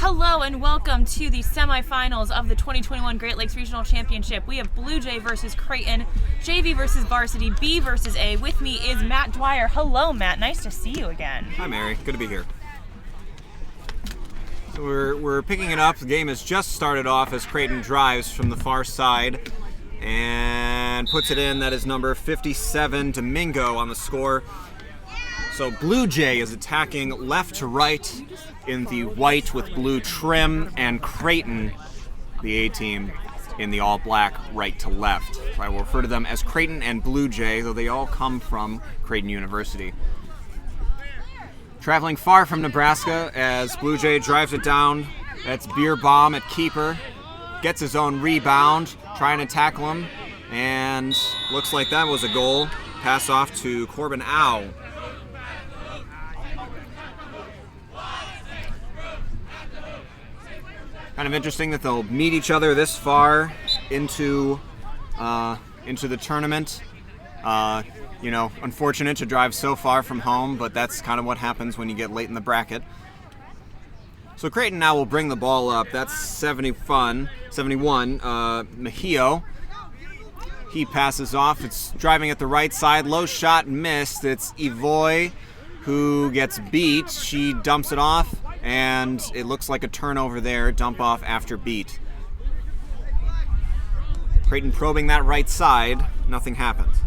Hello and welcome to the semifinals of the 2021 Great Lakes Regional Championship. We have Blue Jay versus Creighton, JV versus Varsity, B versus A. With me is Matt Dwyer. Hello, Matt. Nice to see you again. Hi, Mary. Good to be here. So we're picking it up. The game has just started off as Creighton drives from the far side and puts it in. That is number 57, Domingo, on the score. So Blue Jay is attacking left to right in the white with blue trim, and Creighton, the A team, in the all black right to left. So I will refer to them as Creighton and Blue Jay, though they all come from Creighton University. Traveling far from Nebraska as Blue Jay drives it down. That's Beer Bomb at keeper. Gets his own rebound, trying to tackle him, and looks like that was a goal. Pass off to Corbin Au. Kind of interesting that they'll meet each other this far into the tournament. Unfortunate to drive so far from home, but that's kind of what happens when you get late in the bracket. So Creighton now will bring the ball up. That's 71. Mejio. He passes off. It's driving at the right side. Low shot missed. It's Evoy who gets beat. She dumps it off, and it looks like a turnover there. Dump off after beat. Creighton probing that right side. Nothing happens.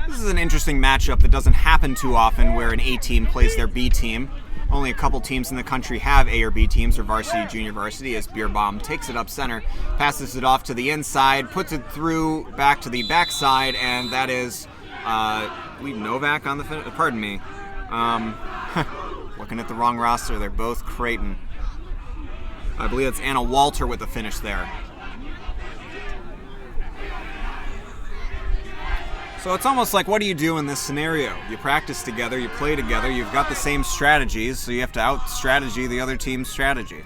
This is an interesting matchup that doesn't happen too often, where an A team plays their B team. Only a couple teams in the country have A or B teams, or varsity, junior varsity, as Beer Bomb takes it up center, passes it off to the inside, puts it through back to the backside, and that is Novak on the finish. Pardon me. Looking at the wrong roster, they're both Creighton. I believe it's Anna Walter with the finish there. So it's almost like, what do you do in this scenario? You practice together, you play together, you've got the same strategies, so you have to out-strategy the other team's strategy.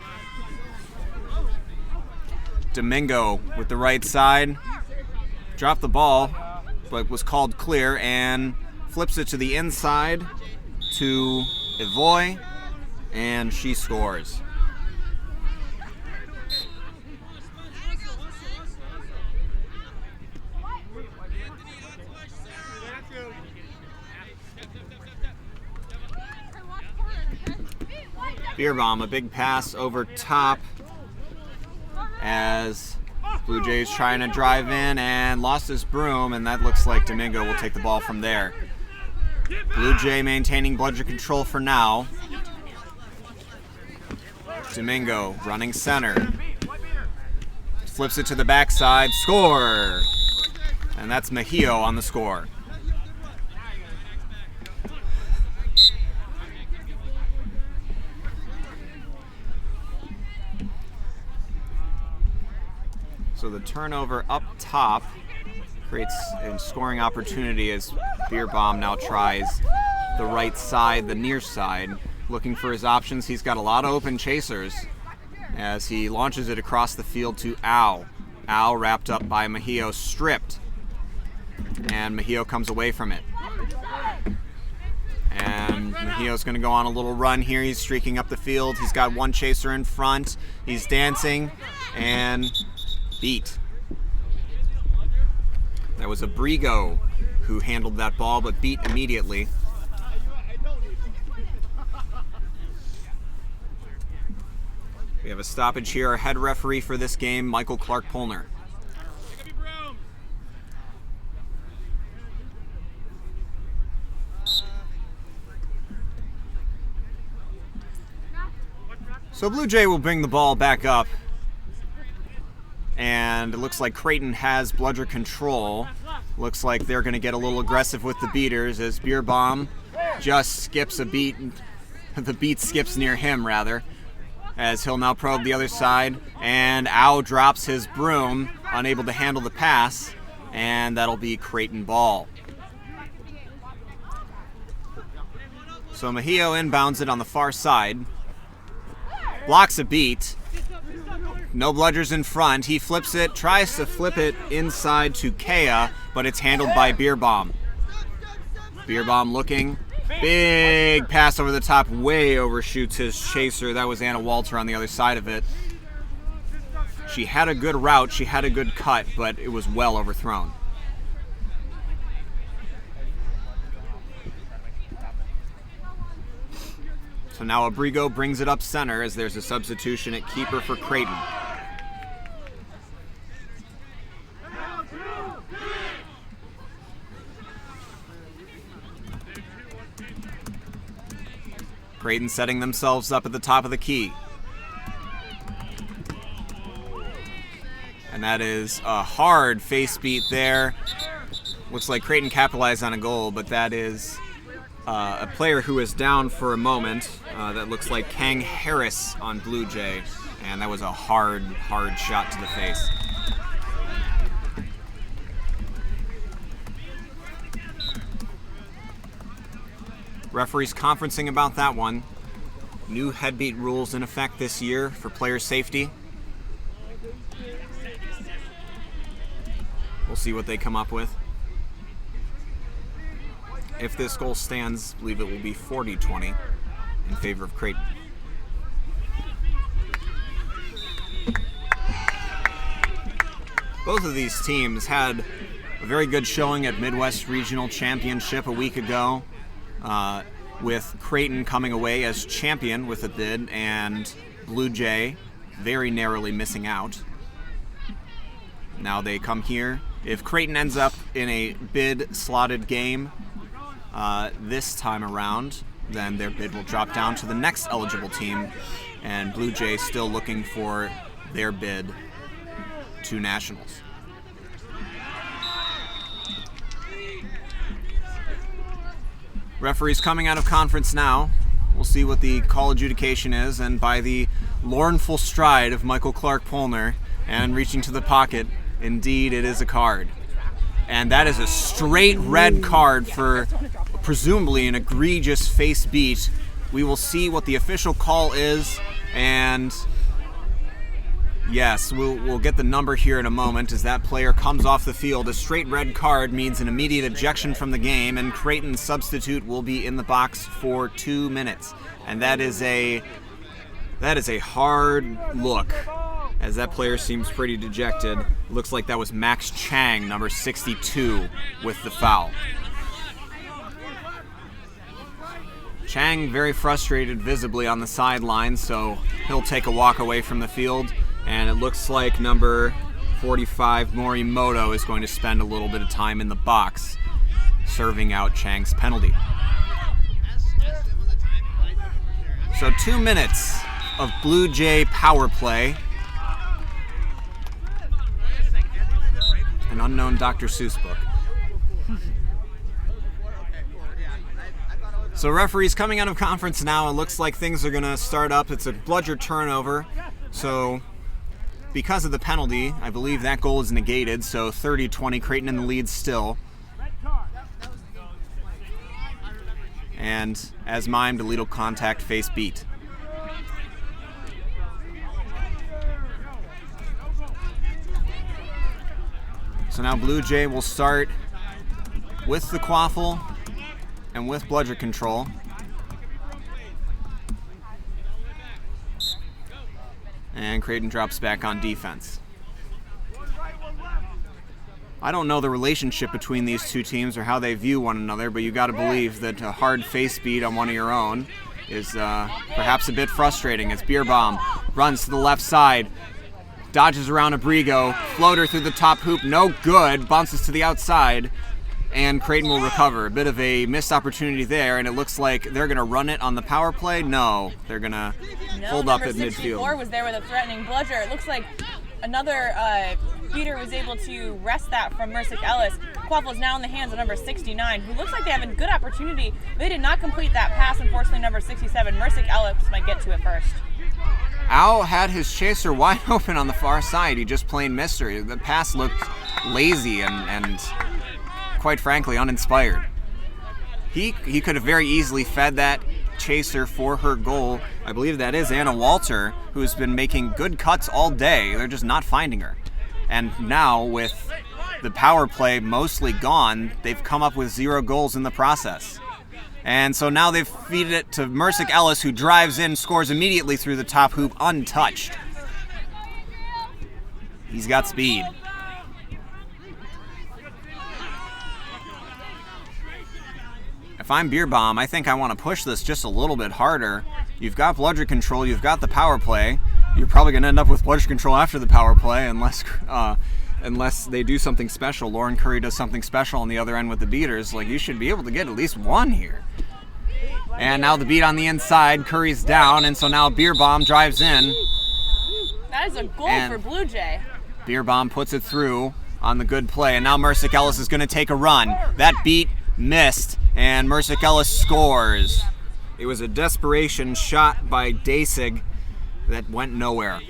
Domingo with the right side, dropped the ball, but was called clear, and flips it to the inside to Evoy, and she scores. Beer Bomb, a big pass over top as Blue Jay's trying to drive in and lost his broom, and that looks like Domingo will take the ball from there. Blue Jay maintaining bludger control for now. Domingo running center. Flips it to the backside, score! And that's Mejio on the score. So the turnover up top creates a scoring opportunity as Beer Bomb now tries the right side, the near side, looking for his options. He's got a lot of open chasers as he launches it across the field to Au. Au wrapped up by Mejio, stripped, and Mejio comes away from it. And Mejio's going to go on a little run here. He's streaking up the field. He's got one chaser in front. He's dancing and beat. That was Abrigo who handled that ball, but beat immediately. We have a stoppage here. Our head referee for this game, Michael Clark-Polner. So Blue Jay will bring the ball back up, and it looks like Creighton has bludger control. Looks like they're going to get a little aggressive with the beaters as Beer Bomb just skips a beat. The beat skips near him, rather, as he'll now probe the other side, and Au drops his broom, unable to handle the pass, and that'll be Creighton ball. So Mejio inbounds it on the far side, blocks a beat. No bludgers in front. He flips it, tries to flip it inside to Kea, but it's handled by Beer Bomb. Beer Bomb looking, Big pass over the top, way overshoots his chaser. That was Anna Walter on the other side of it. She had a good route, she had a good cut, but it was well overthrown. So now Abrigo brings it up center as there's a substitution at keeper for Creighton. Creighton setting themselves up at the top of the key. And that is a hard face beat there. Looks like Creighton capitalized on a goal, but that is a player who is down for a moment. That looks like Kang Harris on Blue Jay. And that was a hard shot to the face. Referees conferencing about that one. New headbeat rules in effect this year for player safety. We'll see what they come up with. If this goal stands, I believe it will be 40-20 in favor of Creighton. Both of these teams had a very good showing at Midwest Regional Championship a week ago, with Creighton coming away as champion with a bid and Blue Jay very narrowly missing out. Now they come here. If Creighton ends up in a bid slotted game this time around, then their bid will drop down to the next eligible team, and Blue Jay still looking for their bid to nationals. Referees coming out of conference now. We'll see what the call adjudication is, and by the mournful stride of Michael Clark-Polner and reaching to the pocket, indeed it is a card. And that is a straight red card for presumably an egregious face beat. We will see what the official call is, and yes, we'll get the number here in a moment as that player comes off the field. A straight red card means an immediate ejection from the game, and Creighton's substitute will be in the box for 2 minutes. And that is a hard look, as that player seems pretty dejected. Looks like that was Max Chang, number 62, with the foul. Chang very frustrated visibly on the sideline, so he'll take a walk away from the field. And it looks like number 45, Morimoto, is going to spend a little bit of time in the box, serving out Chang's penalty. So 2 minutes of Blue Jay power play. An unknown Dr. Seuss book. So referees coming out of conference now. It looks like things are going to start up. It's a bludger turnover. So because of the penalty, I believe that goal is negated. So 30-20, Creighton in the lead still. And as mimed, a little contact face beat. So now Blue Jay will start with the quaffle and with bludger control. And Creighton drops back on defense. I don't know the relationship between these two teams or how they view one another, but you got to believe that a hard face beat on one of your own is perhaps a bit frustrating as Bierbaum runs to the left side, dodges around Abrigo, floater through the top hoop, no good, bounces to the outside, and Creighton will recover. A bit of a missed opportunity there, and it looks like they're going to run it on the power play. No, they're going to hold up at midfield. Number 64 was there with a threatening bludger. It looks like another beater was able to wrest that from Mercick Ellis. Quaffle is now in the hands of number 69, who looks like they have a good opportunity. They did not complete that pass, unfortunately, number 67. Mercick Ellis might get to it first. Al had his chaser wide open on the far side. He just plain missed her. The pass looked lazy and quite frankly uninspired. He could have very easily fed that chaser for her goal. I believe that is Anna Walter, who's been making good cuts all day. They're just not finding her. And now, with the power play mostly gone, they've come up with 0 goals in the process. And so now they've feeded it to Mercic Ellis, who drives in, scores immediately through the top hoop, untouched. He's got speed. If I'm Beer Bomb, I think I want to push this just a little bit harder. You've got bludger control, you've got the power play. You're probably going to end up with bludger control after the power play unless they do something special. Lauren Curry does something special on the other end with the beaters. Like, you should be able to get at least one here. And now the beat on the inside, Curry's down, and so now Beer Bomb drives in. That is a goal for Blue Jay. Beer Bomb puts it through on the good play, and now Mercic Ellis is going to take a run. That beat missed, and Mercic Ellis scores. It was a desperation shot by Dasig that went nowhere.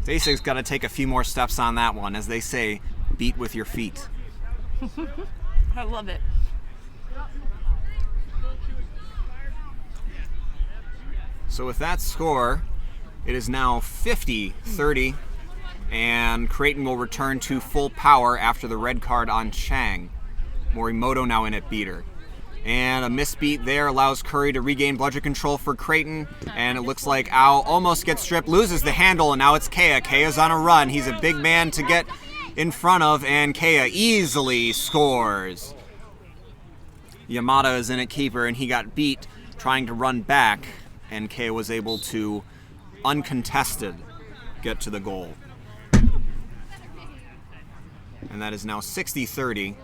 Dasig's got to take a few more steps on that one. As they say, beat with your feet. I love it. So with that score, it is now 50-30, and Creighton will return to full power after the red card on Chang. Morimoto now in at beater. And a misbeat there allows Curry to regain bludger control for Creighton. And it looks like Ao almost gets stripped, loses the handle, and now it's Kea. Kea's on a run. He's a big man to get in front of, and Kea easily scores. Yamada is in at keeper, and he got beat trying to run back, and Kea was able to, uncontested, get to the goal. And that is now 60-30.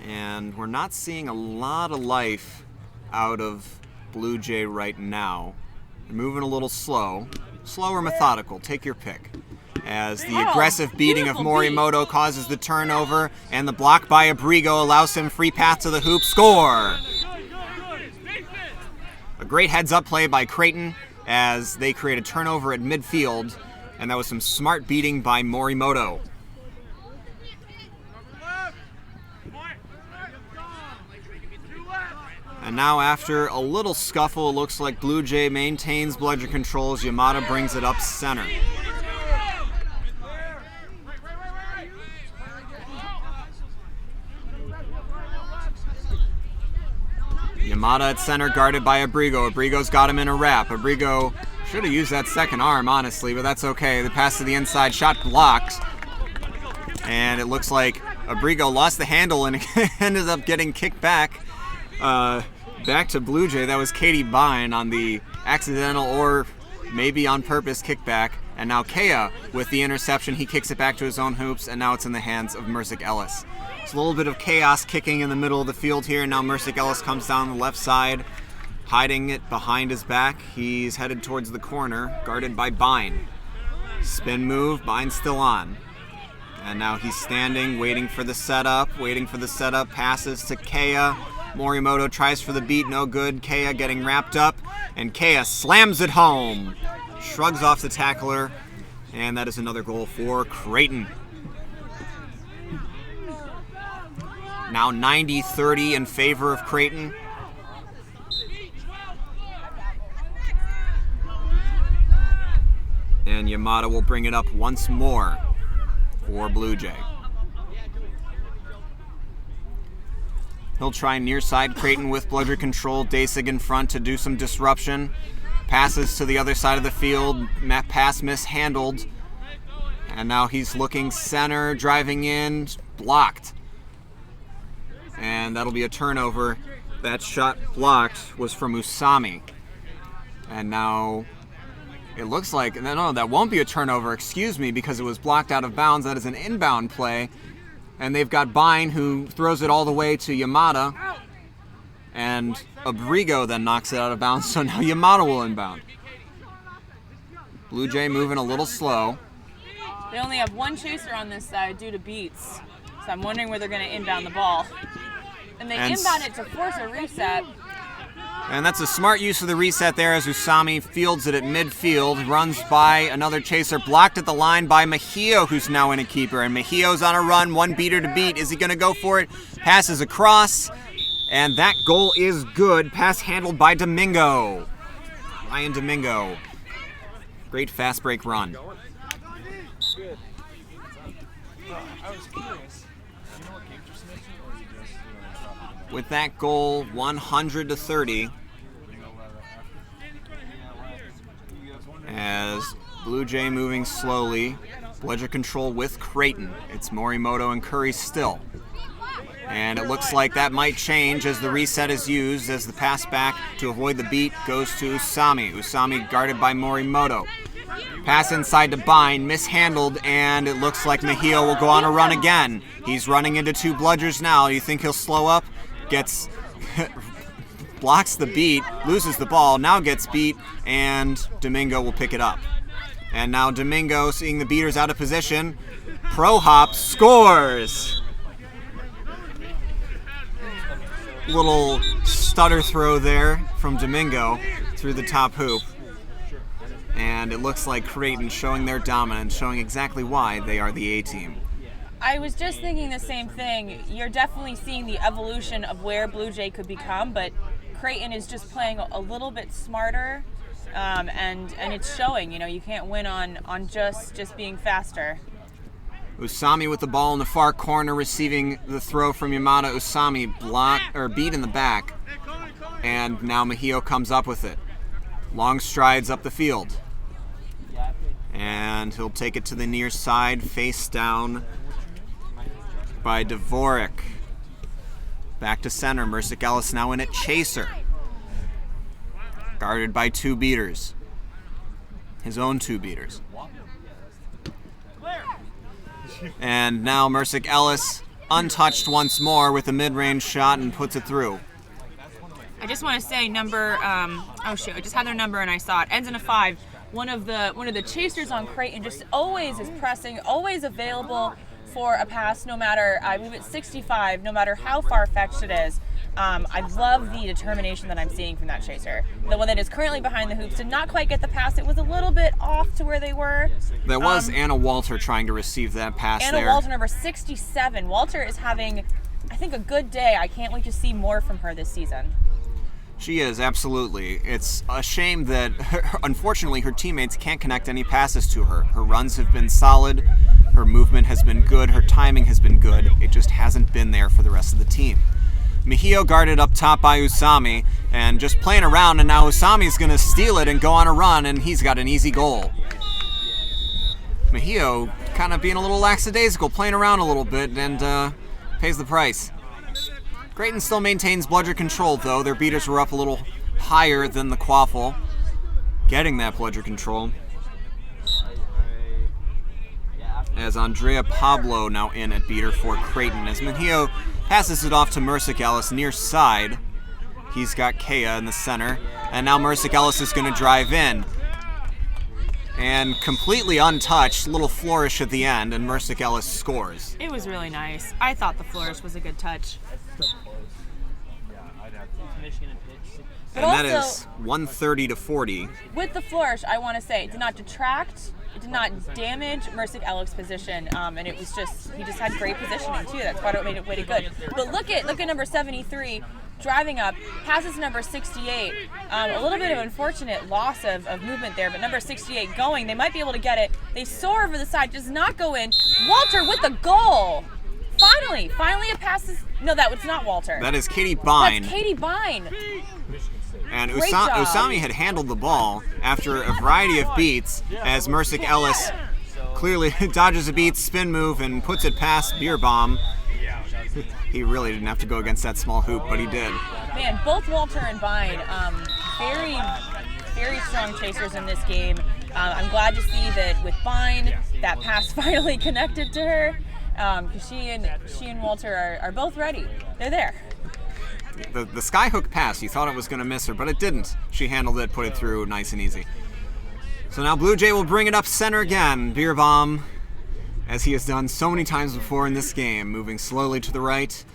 And we're not seeing a lot of life out of Blue Jay right now. They're moving a little slow. Slow or methodical, take your pick. As the aggressive beating of Morimoto causes the turnover, and the block by Abrigo allows him free path to the hoop. Score! A great heads-up play by Creighton as they create a turnover at midfield, and that was some smart beating by Morimoto. And now after a little scuffle, it looks like Blue Jay maintains bludger controls. Yamada brings it up center. Yamada at center, guarded by Abrigo. Abrigo's got him in a wrap. Abrigo should have used that second arm, honestly, but that's okay. The pass to the inside, shot blocked. And it looks like Abrigo lost the handle and ended up getting kicked back. Back to Blue Jay. That was Katie Bine on the accidental or maybe on purpose kickback. And now Kea with the interception. He kicks it back to his own hoops, and now it's in the hands of Mercic Ellis. It's a little bit of chaos kicking in the middle of the field here. Now Mercic Ellis comes down the left side, hiding it behind his back. He's headed towards the corner, guarded by Bine. Spin move, Bine's still on. And now he's standing, waiting for the setup, passes to Kea. Morimoto tries for the beat, no good. Kea getting wrapped up, and Kea slams it home. Shrugs off the tackler, and that is another goal for Creighton. Now 90-30 in favor of Creighton. And Yamada will bring it up once more for Blue Jay. He'll try near side Creighton with bludger control. Dasig in front to do some disruption. Passes to the other side of the field. Pass mishandled. And now he's looking center, driving in, blocked. And that'll be a turnover. That shot blocked was from Usami. And now it looks like, no, that won't be a turnover, excuse me, because it was blocked out of bounds. That is an inbound play. And they've got Bine, who throws it all the way to Yamada. And Abrigo then knocks it out of bounds, so now Yamada will inbound. Blue Jay moving a little slow. They only have one chaser on this side due to beats. So I'm wondering where they're going to inbound the ball. And they inbound it to force a reset. And that's a smart use of the reset there as Usami fields it at midfield, runs by another chaser, blocked at the line by Mejio, who's now in a keeper. And Mejio's on a run, one beater to beat. Is he going to go for it? Passes across, and that goal is good. Pass handled by Domingo. Ryan Domingo. Great fast break run. with that goal 100-30 as Blue Jay moving slowly. Bludger control with Creighton. It's Morimoto and Curry still. And it looks like that might change as the reset is used, as the pass back to avoid the beat goes to Usami. Usami guarded by Morimoto. Pass inside to Bind, mishandled, and it looks like Mejia will go on a run again. He's running into two Bludgers now. You think he'll slow up? Gets blocks the beat, loses the ball, now gets beat, and Domingo will pick it up. And now Domingo, seeing the beaters out of position, pro hop, scores! Little stutter throw there from Domingo through the top hoop. And it looks like Creighton showing their dominance, showing exactly why they are the A-team. I was just thinking the same thing. You're definitely seeing the evolution of where Blue Jay could become, but Creighton is just playing a little bit smarter, and it's showing. You know, you can't win on just being faster. Usami with the ball in the far corner, receiving the throw from Yamada. Usami beat in the back, and now Mejia comes up with it. Long strides up the field, and he'll take it to the near side, face down by Dvorak. Back to center, Mercic Ellis now in at chaser, guarded by two beaters, his own two beaters. And now Mercic Ellis untouched once more with a mid-range shot and puts it through. I just want to say number, oh shoot, I just had their number and I saw it. Ends in a 5. One of the chasers on Creighton just always is pressing, always available for a pass, no matter, I believe it's 65, no matter how far-fetched it is. I love the determination that I'm seeing from that chaser. The one that is currently behind the hoops did not quite get the pass. It was a little bit off to where they were. There was Anna Walter trying to receive that pass there. Anna Walter, number 67. Walter is having, I think, a good day. I can't wait to see more from her this season. She is, absolutely. It's a shame that, unfortunately, her teammates can't connect any passes to her. Her runs have been solid, her movement has been good, her timing has been good. It just hasn't been there for the rest of the team. Mejia guarded up top by Usami, and just playing around, and now Usami's going to steal it and go on a run, and he's got an easy goal. Mejia kind of being a little lackadaisical, playing around a little bit, and pays the price. Creighton still maintains bludger control, though. Their beaters were up a little higher than the Quaffle, getting that bludger control. As Andrea Pablo now in at beater for Creighton. As Mejia passes it off to Mercic Ellis near side. He's got Kea in the center. And now Mercic Ellis is going to drive in. And completely untouched, little flourish at the end, and Mercic Ellis scores. It was really nice. I thought the flourish was a good touch. And that is 130-40. With the flourish, I want to say it did not detract, it did not damage Mercic Ellis' position, and it was just, he just had great positioning too. That's why it made it way good. But look at number 73 driving up, passes number 68. A little bit of unfortunate loss of movement there, but number 68 going, they might be able to get it. They soar over the side, does not go in. Walter with the goal. Finally a pass is, no, that was not Walter. That is Katie Bine. That's Katie Bine. And Usami had handled the ball after a variety of beats as Mercic Ellis clearly dodges a beat, spin move, and puts it past Beer Bomb. He really didn't have to go against that small hoop, but he did. Man, both Walter and Bine, very, very strong chasers in this game. I'm glad to see that with Bine, that pass finally connected to her. Because she and Walter are both ready. They're there. The skyhook pass, you thought it was going to miss her, but it didn't. She handled it, put it through nice and easy. So now Blue Jay will bring it up center again. Beer Bomb, as he has done so many times before in this game, moving slowly to the right.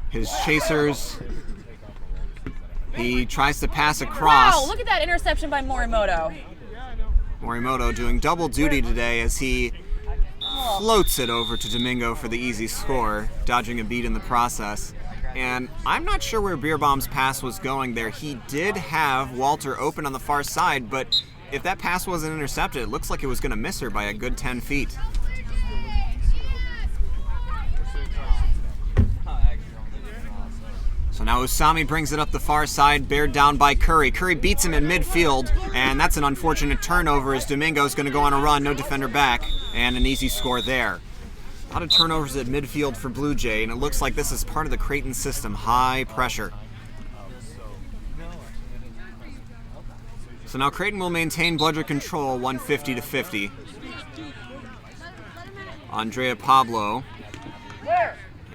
His chasers, he tries to pass across. Wow, look at that interception by Morimoto. Morimoto doing double duty today as he floats it over to Domingo for the easy score, dodging a beat in the process. And I'm not sure where Beer Bomb's pass was going there. He did have Walter open on the far side, but if that pass wasn't intercepted, it looks like it was going to miss her by a good 10 feet. So now Usami brings it up the far side, bared down by Curry. Curry beats him in midfield, and that's an unfortunate turnover as Domingo's going to go on a run, no defender back, and an easy score there. A lot of turnovers at midfield for Blue Jay, and it looks like this is part of the Creighton system, high pressure. So now Creighton will maintain bludger control, 150-50. Andrea Pablo.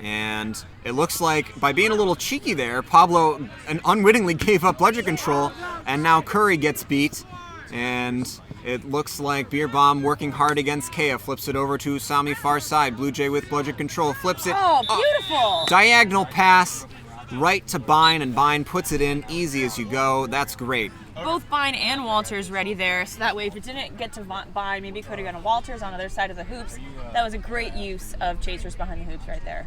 And it looks like by being a little cheeky there, Pablo unwittingly gave up bludger control, and now Curry gets beat. And it looks like Beer Bomb working hard against Kea, flips it over to Usami far side. Blue Jay with bludger control, flips it. Oh, beautiful! Diagonal pass right to Bine, and Bine puts it in easy as you go. That's great. Both Bine and Walters ready there, so that way if it didn't get to Bine, maybe it could have gone to Walters on the other side of the hoops. That was a great use of chasers behind the hoops right there.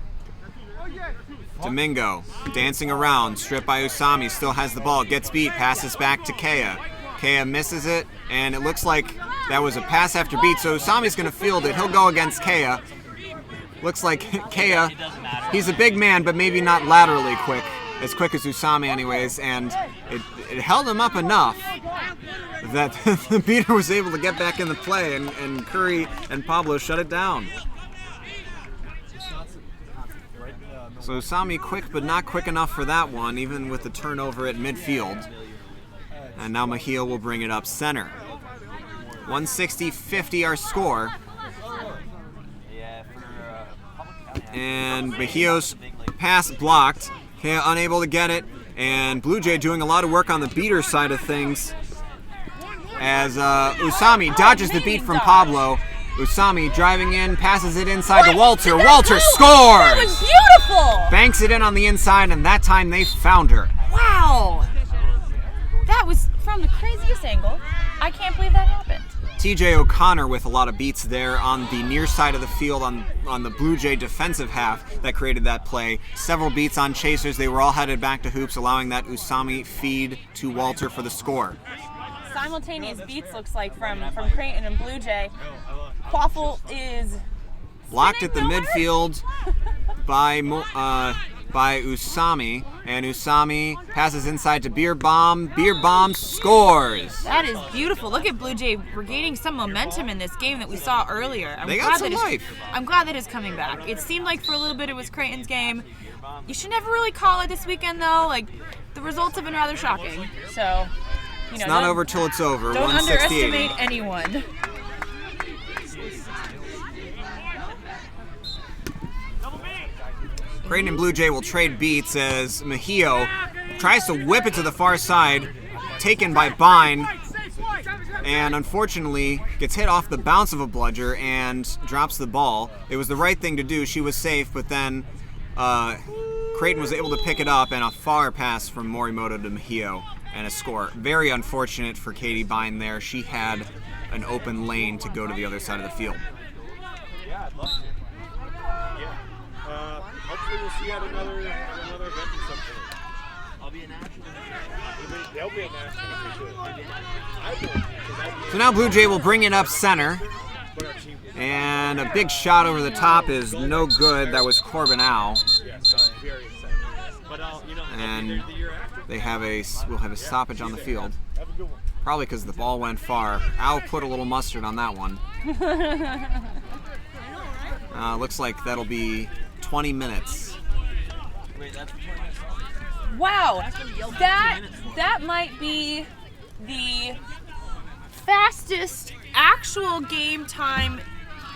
Domingo dancing around, stripped by Usami, still has the ball, gets beat, passes back to Kea. Kea misses it, and it looks like that was a pass after beat, so Usami's going to field it. He'll go against Kea. Looks like Kea, he's a big man, but maybe not laterally quick as Usami anyways, and it held him up enough that the beater was able to get back in the play, and Curry and Pablo shut it down. So Usami quick, but not quick enough for that one, even with the turnover at midfield. And now Mejia will bring it up center. 160-50 our score. And Mejia's pass blocked. Kea unable to get it. And Blue Jay doing a lot of work on the beater side of things. As Usami dodges the beat from Pablo. Usami driving in, passes it inside to Walter. Walter scores! That was beautiful! Banks it in on the inside, and that time they found her. Wow! That was from the craziest angle. I can't believe that happened. TJ O'Connor with a lot of beats there on the near side of the field on the Blue Jay defensive half that created that play. Several beats on chasers. They were all headed back to hoops, allowing that Usami feed to Walter for the score. Simultaneous beats looks like from Creighton and Blue Jay. Quaffle is blocked at the midfield by Usami, and Usami passes inside to Beer Bomb. Beer Bomb scores. That is beautiful. Look at Blue Jay regaining some momentum in this game that we saw earlier. They got some life. I'm glad that it's coming back. It seemed like for a little bit it was Creighton's game. You should never really call it this weekend though. Like the results have been rather shocking. So it's not over till it's over. Don't underestimate anyone. Creighton and Blue Jay will trade beats as Mejia tries to whip it to the far side, taken by Bine, and unfortunately gets hit off the bounce of a bludger and drops the ball. It was the right thing to do. She was safe, but then Creighton was able to pick it up, and a far pass from Morimoto to Mejia and a score. Very unfortunate for Katie Bine there. She had an open lane to go to the other side of the field. Yeah, I'd love to. Hopefully we'll see you at another event or something. I'll be a national. They'll be a national. So now Blue Jay will bring it up center. And a big shot over the top is no good. That was Corbinau. And we'll have a stoppage on the field. Probably because the ball went far. Al put a little mustard on that one. Looks like that'll be 20 minutes. Wow, that might be the fastest actual game time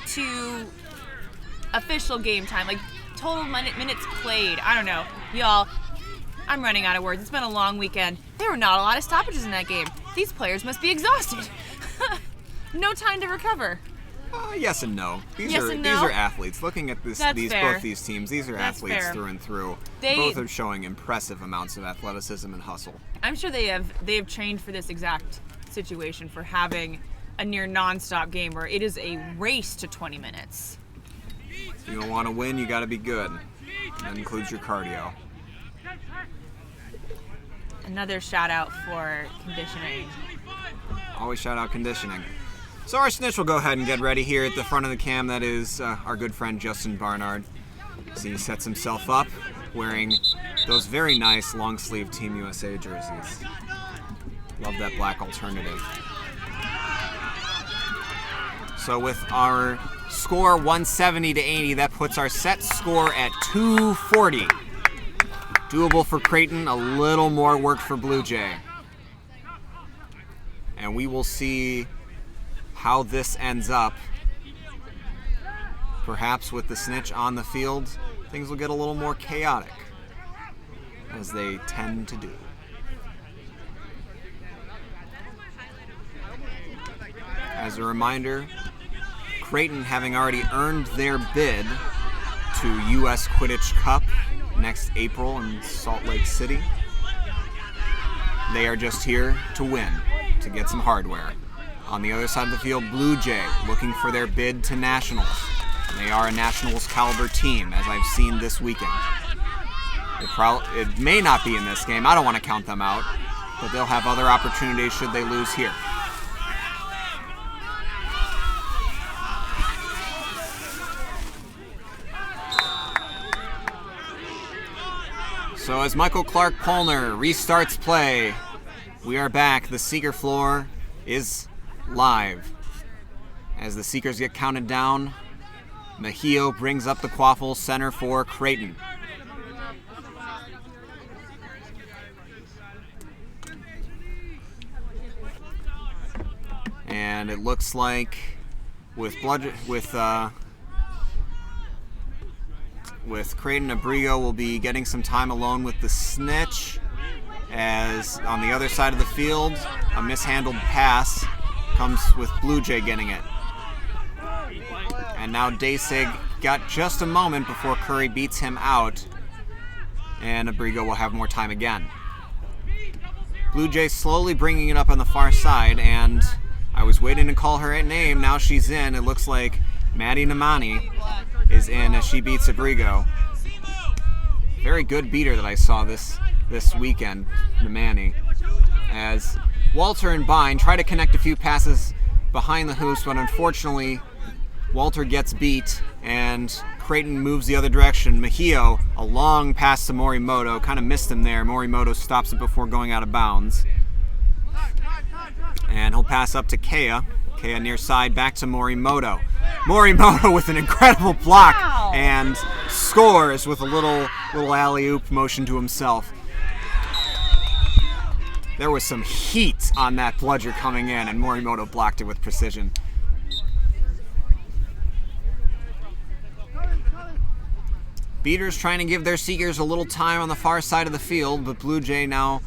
to official game time, like total minutes played. I don't know, y'all. I'm running out of words. It's been a long weekend. There were not a lot of stoppages in that game. These players must be exhausted. No time to recover. Yes and no. These are athletes. Looking at both these teams, these are athletes through and through. Both are showing impressive amounts of athleticism and hustle. I'm sure they have trained for this exact situation, for having a near non-stop game where it is a race to 20 minutes. If you want to win, you got to be good. That includes your cardio. Another shout out for conditioning. Always shout out conditioning. So our snitch will go ahead and get ready here at the front of the cam. That is our good friend Justin Barnard. So he sets himself up wearing those very nice long sleeve Team USA jerseys. Love that black alternative. So with our score 170-80, that puts our set score at 240. Doable for Creighton, a little more work for Blue Jay. And we will see how this ends up. Perhaps with the snitch on the field, things will get a little more chaotic, as they tend to do. As a reminder, Creighton, having already earned their bid to U.S. Quidditch Cup next April in Salt Lake City, they are just here to win, to get some hardware. On the other side of the field, Blue Jay looking for their bid to Nationals. They are a Nationals caliber team, as I've seen this weekend. It may not be in this game. I don't want to count them out, but they'll have other opportunities should they lose here. So as Michael Clark Polner restarts play, we are back. The Seeker floor is live. As the Seekers get counted down, Mejio brings up the quaffle center for Creighton. And it looks like with Creighton, Abrigo will be getting some time alone with the snitch, as on the other side of the field, a mishandled pass comes with Blue Jay getting it. And now Dasig got just a moment before Curry beats him out, and Abrigo will have more time again. Blue Jay slowly bringing it up on the far side, and I was waiting to call her name. Now she's in. It looks like Maddie Namani is in as she beats Abrigo. Very good beater that I saw this weekend, Namani. As Walter and Bine try to connect a few passes behind the hoops, but unfortunately Walter gets beat and Creighton moves the other direction. Mejio, a long pass to Morimoto, kind of missed him there. Morimoto stops it before going out of bounds. And he'll pass up to Kea. Kea near side, back to Morimoto. Morimoto with an incredible block and scores with a little alley-oop motion to himself. There was some heat on that bludger coming in, and Morimoto blocked it with precision. Beaters trying to give their Seekers a little time on the far side of the field, but Blue Jay now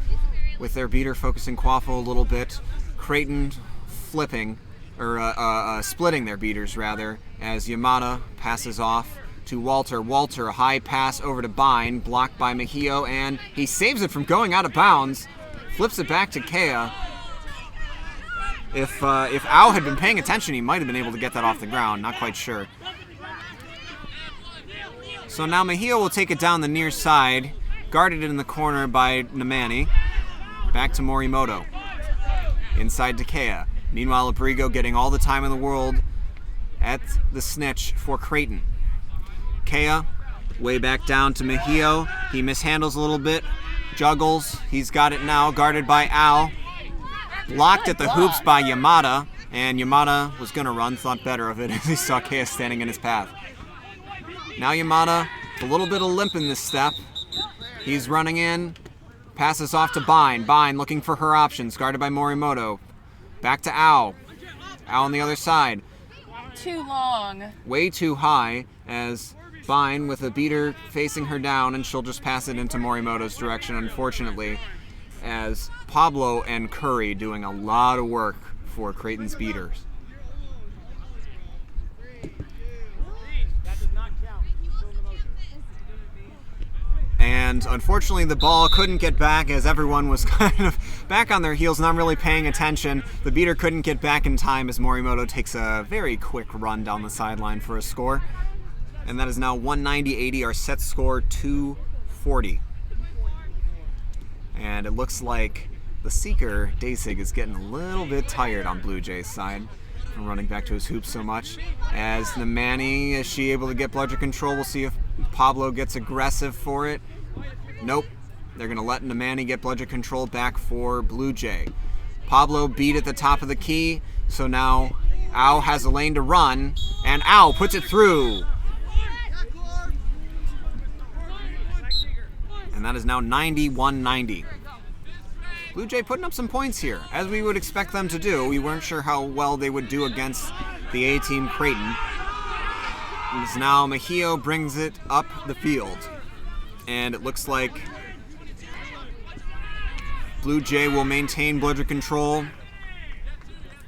with their beater focusing Quaffle a little bit. Creighton flipping, or splitting their beaters rather, as Yamada passes off to Walter. Walter, a high pass over to Bine, blocked by Mejio, and he saves it from going out of bounds. Flips it back to Kea. If Ao had been paying attention, he might have been able to get that off the ground. Not quite sure. So now Mejio will take it down the near side, guarded in the corner by Namani. Back to Morimoto. Inside to Kea. Meanwhile, Abrigo getting all the time in the world at the snitch for Creighton. Kea, way back down to Mejio. He mishandles a little bit. Juggles. He's got it now, guarded by Al. Blocked at the hoops by Yamada, and Yamada was going to run, thought better of it as he saw Kea standing in his path. Now Yamada, a little bit of limp in this step. He's running in, passes off to Bine. Bine looking for her options, guarded by Morimoto. Back to Ao. Ao on the other side. Too long. Way too high, as Bine with a beater facing her down, and she'll just pass it into Morimoto's direction, unfortunately, as Pablo and Curry doing a lot of work for Creighton's beaters. And unfortunately the ball couldn't get back, as everyone was kind of back on their heels, not really paying attention. The beater couldn't get back in time as Morimoto takes a very quick run down the sideline for a score. And that is now 190-80, our set score 240. And it looks like the Seeker, Dasig, is getting a little bit tired on Blue Jay's side from running back to his hoops so much. As Namani, is she able to get bludger control? We'll see if Pablo gets aggressive for it. Nope. They're going to let Nemani get bludger control back for Blue Jay. Pablo beat at the top of the key, so now Au has a lane to run, and Au puts it through. And that is now 91-90. Blue Jay putting up some points here, as we would expect them to do. We weren't sure how well they would do against the A-team Creighton. As now Mejio brings it up the field. And it looks like Blue Jay will maintain bludger control.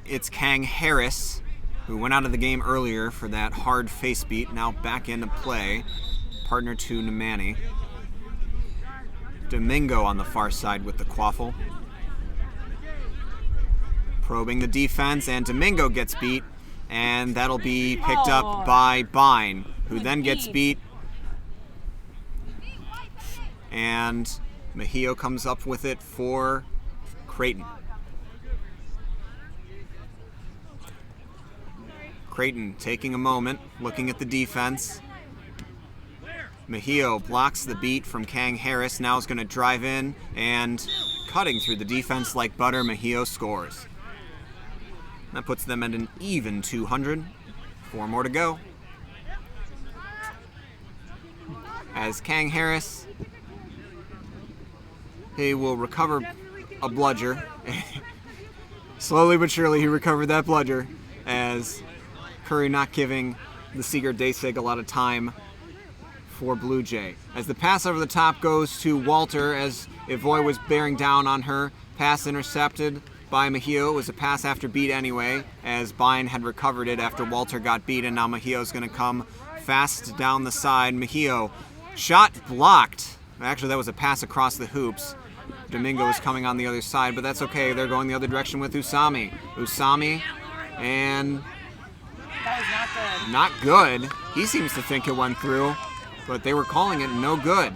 It's Kang Harris, who went out of the game earlier for that hard face beat, now back into play. Partner to Nemani. Domingo on the far side with the quaffle. Probing the defense, and Domingo gets beat, and that'll be picked up by Bine, who then gets beat. And Mejio comes up with it for Creighton. Creighton taking a moment, looking at the defense. Mejio blocks the beat from Kang Harris, now is going to drive in, and cutting through the defense like butter, Mejio scores. That puts them at an even 200. 4 more to go. As Kang Harris, he will recover a bludger. Slowly but surely he recovered that bludger, as Curry not giving the Seeger Daysig a lot of time for Blue Jay. As the pass over the top goes to Walter, as Evoy was bearing down on her. Pass intercepted by Mejio. It was a pass after beat anyway, as Bine had recovered it after Walter got beat, and now Mejio's going to come fast down the side. Mejio, shot blocked. Actually, that was a pass across the hoops. Domingo is coming on the other side, but that's okay. They're going the other direction with Usami. Usami, and That was not good. not good. He seems to think it went through, but they were calling it no good.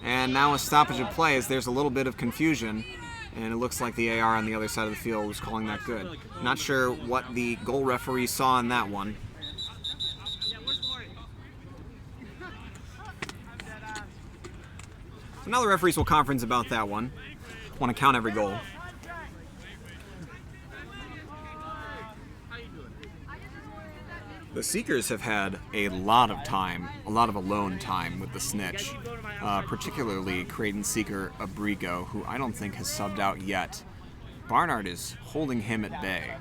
And now a stoppage of play, as there's a little bit of confusion, and it looks like the AR on the other side of the field was calling that good. Not sure what the goal referee saw in that one. So now the referees will conference about that one. Want to count every goal. The Seekers have had a lot of time, a lot of alone time with the snitch, particularly Creighton Seeker Abrigo, who I don't think has subbed out yet. Barnard is holding him at bay.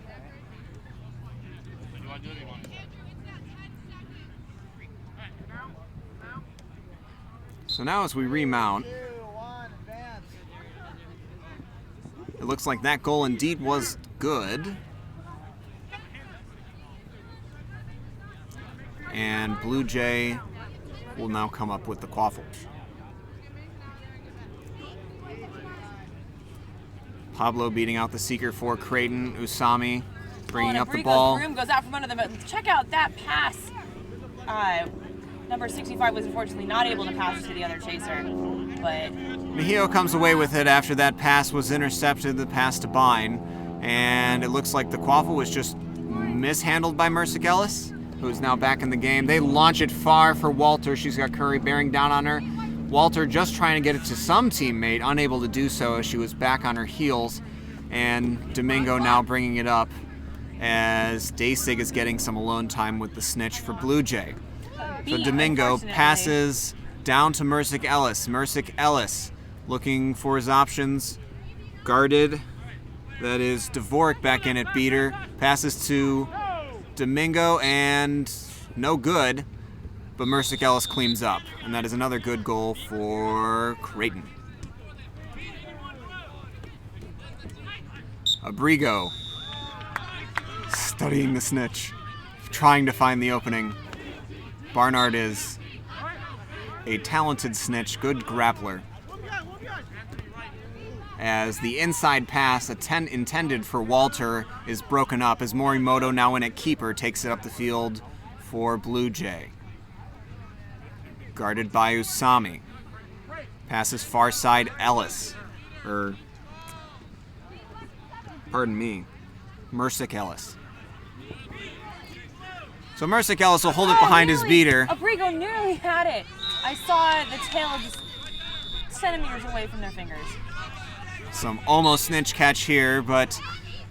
So now as we remount, it looks like that goal indeed was good. And Blue Jay will now come up with the quaffle. Pablo beating out the Seeker for Creighton. Usami bringing up the ball. Broom goes out from under them. Check out that pass. Number 65 was unfortunately not able to pass it to the other chaser, but Mejio comes away with it after that pass was intercepted, the pass to Bine, and it looks like the quaffle was just mishandled by Mercic Ellis, who's now back in the game. They launch it far for Walter. She's got Curry bearing down on her. Walter just trying to get it to some teammate, unable to do so as she was back on her heels, and Domingo now bringing it up as Daysig is getting some alone time with the snitch for Blue Jay. So Domingo passes down to Mercic Ellis. Mercic Ellis looking for his options. Guarded. That is Dvorak back in at beater. Passes to Domingo, and no good. But Mercic Ellis cleans up. And that is another good goal for Creighton. Abrigo studying the snitch, trying to find the opening. Barnard is a talented snitch, good grappler. As the inside pass intended for Walter is broken up, as Morimoto, now in at keeper, takes it up the field for Blue Jay. Guarded by Usami. Passes far side Ellis. Pardon me, Mercic Ellis. So Mercic Ellis will hold it behind his beater. Abrigo nearly had it. I saw the tail just centimeters away from their fingers. Some almost snitch catch here, but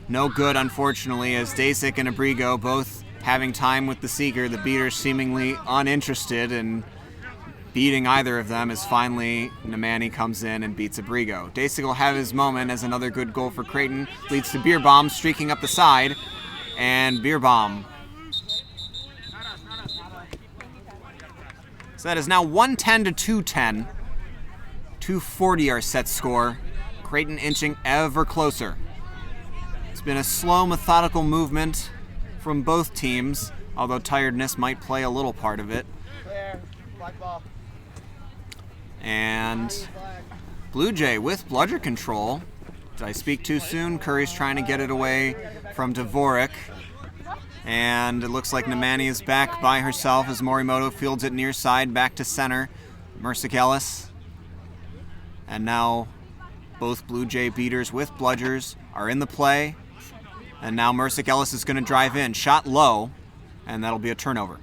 no good, unfortunately, as Dasick and Abrigo both having time with the seeker. The beater seemingly uninterested in beating either of them, as finally Nemani comes in and beats Abrigo. Dasick will have his moment as another good goal for Creighton leads to Beer Bomb streaking up the side, and Beer Bomb. So that is now 110 to 210. 240 our set score. Creighton inching ever closer. It's been a slow, methodical movement from both teams, although tiredness might play a little part of it. Black ball. And Blue Jay with bludger control. Did I speak too soon? Curry's trying to get it away from Dvorak. And it looks like Nemani is back by herself as Morimoto fields it near side, back to center. Mercic Ellis. And now both Blue Jay beaters with bludgers are in the play. And now Mercic Ellis is going to drive in. Shot low, and that'll be a turnover.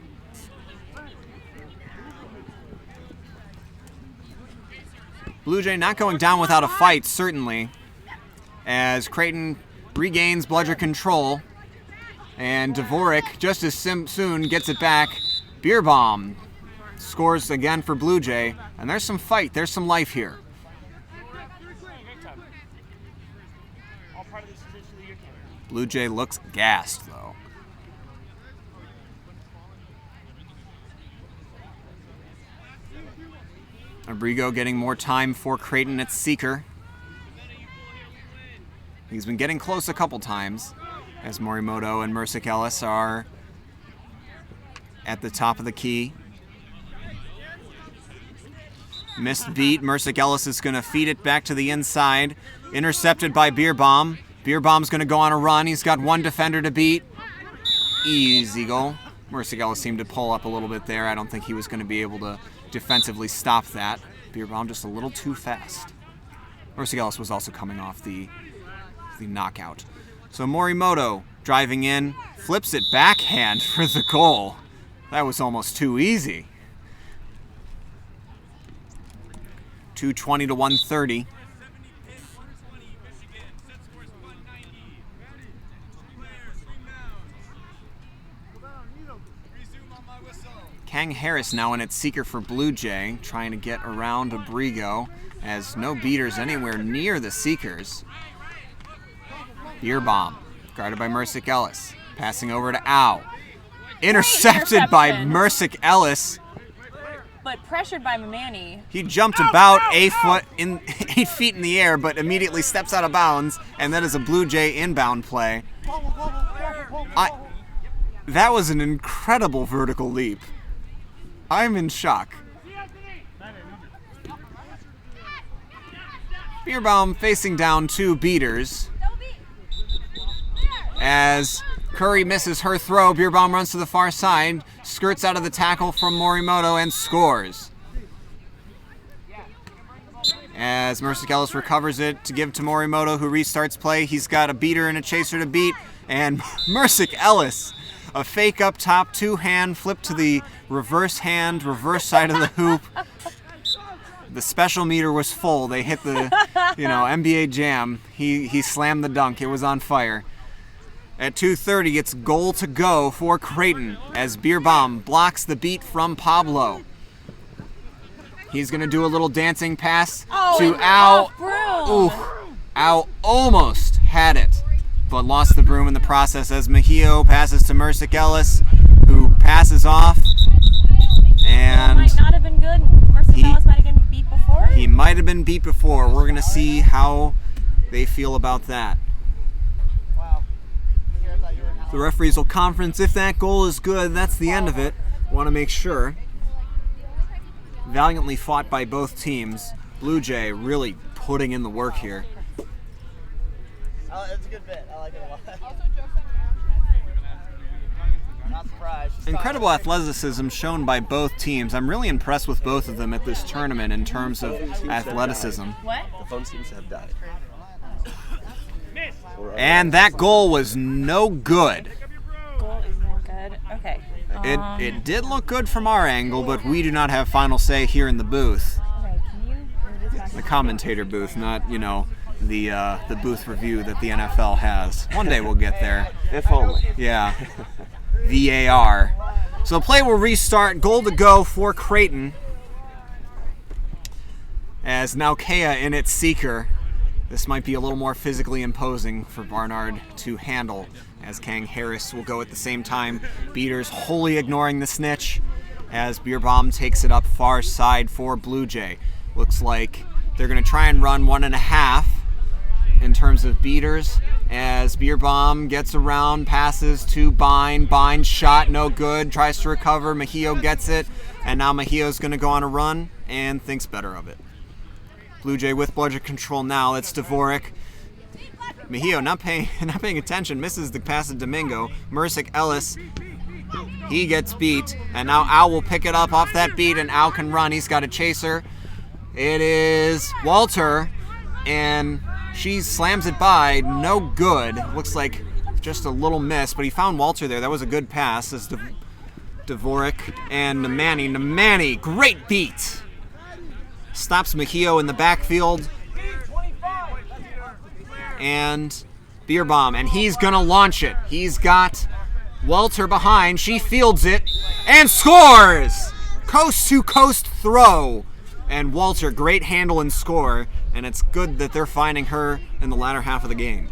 Blue Jay not going down without a fight, certainly, as Creighton regains bludger control. And Dvorak, just as soon, gets it back. Beer Bomb scores again for Blue Jay. And there's some fight, there's some life here. Blue Jay looks gassed, though. Abrigo getting more time for Creighton at seeker. He's been getting close a couple times, as Morimoto and Mercic Ellis are at the top of the key. Missed beat. Mercic Ellis is going to feed it back to the inside. Intercepted by Beer Bomb. Beer Bomb's going to go on a run. He's got one defender to beat. Easy goal. Mercic Ellis seemed to pull up a little bit there. I don't think he was going to be able to defensively stop that. Beer Bomb just a little too fast. Mercic Ellis was also coming off the knockout. So Morimoto driving in, flips it backhand for the goal. That was almost too easy. 220 to 130. Kang Harris now in at seeker for Blue Jay, trying to get around Abrigo, as no beaters anywhere near the seekers. Beer Bomb, guarded by Mercic Ellis. Passing over to Au. Intercepted by Mercic Ellis. But pressured by Nemani. He jumped about 8 feet in the air, but immediately steps out of bounds, and that is a Blue Jay inbound play. That was an incredible vertical leap. I'm in shock. Beer Bomb facing down two beaters. As Curry misses her throw, Beer Bomb runs to the far side, skirts out of the tackle from Morimoto and scores. As Mercic Ellis recovers it to give to Morimoto, who restarts play. He's got a beater and a chaser to beat, and Mercic Ellis, a fake up top, two-hand flip to the reverse hand, reverse side of the hoop. The special meter was full. They hit the, NBA Jam. He slammed the dunk. It was on fire. At 2:30, it's goal to go for Creighton as Beer Bomb blocks the beat from Pablo. He's going to do a little dancing pass to Au. Ooh, Au almost had it, but lost the broom in the process as Mejio passes to Mercic Ellis, who passes off. And might not have been good. Mercic Ellis might have been beat before. He might have been beat before. We're going to see how they feel about that. The referees will conference. If that goal is good, that's the end of it. Want to make sure. Valiantly fought by both teams. Blue Jay really putting in the work here. It's a good bit. I like it a lot. Not surprised. Incredible athleticism shown by both teams. I'm really impressed with both of them at this tournament in terms of athleticism. What? The phone seems to have died. And that goal was no good. Goal is no good. Okay. It did look good from our angle, but we do not have final say here in the booth. Okay, can you? The commentator booth, not, you know, the booth review that the NFL has. One day we'll get there. If only. Yeah. VAR. So the play will restart. Goal to go for Creighton. As now Kea in its seeker. This might be a little more physically imposing for Barnard to handle, as Kang Harris will go at the same time. Beaters wholly ignoring the snitch as Beerbomb takes it up far side for Blue Jay. Looks like they're going to try and run 1.5 in terms of beaters as Beerbomb gets around, passes to Bind. Bind shot, no good, tries to recover. Mejio gets it, and now Mejio's going to go on a run and thinks better of it. Blue Jay with bludgeon control now. It's Dvorak. Mejio not paying attention, misses the pass to Domingo. Mersick Ellis, he gets beat, and now Al will pick it up off that beat, and Al can run. He's got a chaser. It is Walter, and she slams it by. No good. Looks like just a little miss, but he found Walter there. That was a good pass as Dvorak and Nemani. Great beat. Stops Mejio in the backfield. And Beerbomb, and he's going to launch it. He's got Walter behind. She fields it and scores! Coast-to-coast throw. And Walter, great handle and score. And it's good that they're finding her in the latter half of the game.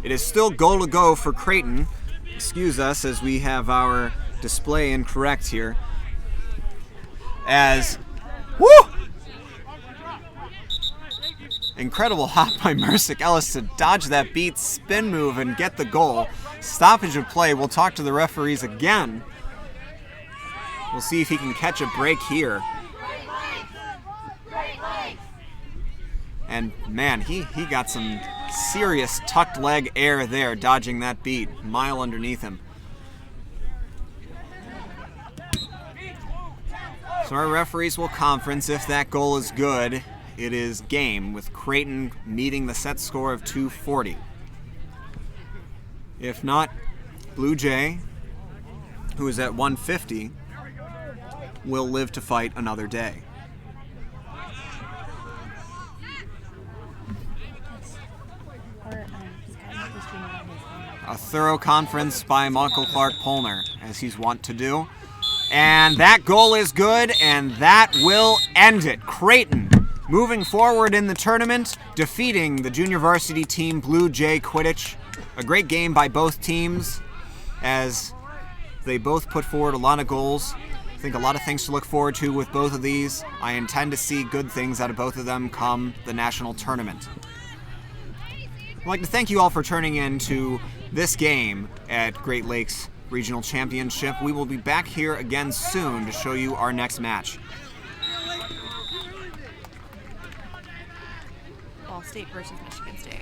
It is still goal to go for Creighton. Excuse us as we have our display incorrect here. As, woo! Incredible hop by Mersick Ellis to dodge that beat, spin move, and get the goal. Stoppage of play. We'll talk to the referees again. We'll see if he can catch a break here. And man, he got some serious tucked leg air there, dodging that beat. Mile underneath him. So our referees will conference. If that goal is good, it is game, with Creighton meeting the set score of 240. If not, Blue Jay, who is at 150, will live to fight another day. A thorough conference by Michael Clark Polner, as he's wont to do. And that goal is good, and that will end it. Creighton moving forward in the tournament, defeating the junior varsity team Blue Jay Quidditch. A great game by both teams, as they both put forward a lot of goals. I think a lot of things to look forward to with both of these. I intend to see good things out of both of them come the national tournament. I'd like to thank you all for turning in to this game at Great Lakes Regional Championship. We will be back here again soon to show you our next match. Ball State versus Michigan State.